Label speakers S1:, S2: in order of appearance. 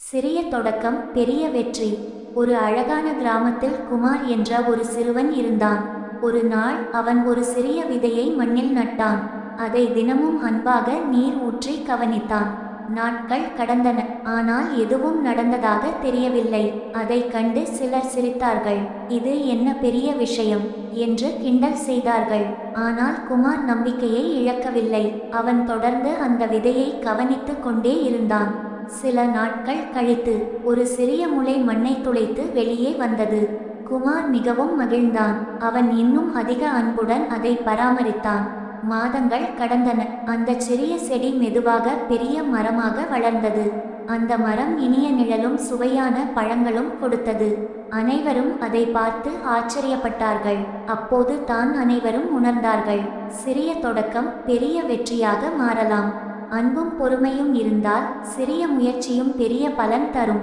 S1: சிறிய தொடக்கம் பெரிய வெற்றி. ஒரு அழகான கிராமத்தில் குமார் என்ற ஒரு சிறுவன் இருந்தான். ஒரு நாள் அவன் ஒரு சிறிய விதையை மண்ணில் நட்டான். அதை தினமும் அன்பாக நீர் ஊற்றி கவனித்தான். நாட்கள் கடந்தன, ஆனால் எதுவும் நடந்ததாக தெரியவில்லை. அதை கண்டு சிலர் சிரித்தார்கள். இது என்ன பெரிய விஷயம் என்று கிண்டல் செய்தார்கள். ஆனால் குமார் நம்பிக்கையை இழக்கவில்லை. அவன் தொடர்ந்து அந்த விதையை கவனித்து கொண்டே இருந்தான். சில நாட்கள் கழித்து ஒரு சிறிய முளை மண்ணை துளைத்து வெளியே வந்தது. குமார் மிகவும் மகிழ்ந்தான். அவன் இன்னும் அதிக அன்புடன் அதை பராமரித்தான். மாதங்கள் கடந்தன. அந்த சிறிய செடி மெதுவாக பெரிய மரமாக வளர்ந்தது. அந்த மரம் இனிய நிழலும் சுவையான பழங்களும் கொடுத்தது. அனைவரும் அதை பார்த்து ஆச்சரியப்பட்டார்கள். அப்போது தான் அனைவரும் உணர்ந்தார்கள், சிறிய தொடக்கம் பெரிய வெற்றியாக மாறலாம். அன்பும் பொறுமையும் இருந்தால் சிறிய முயற்சியும் பெரிய பலன் தரும்.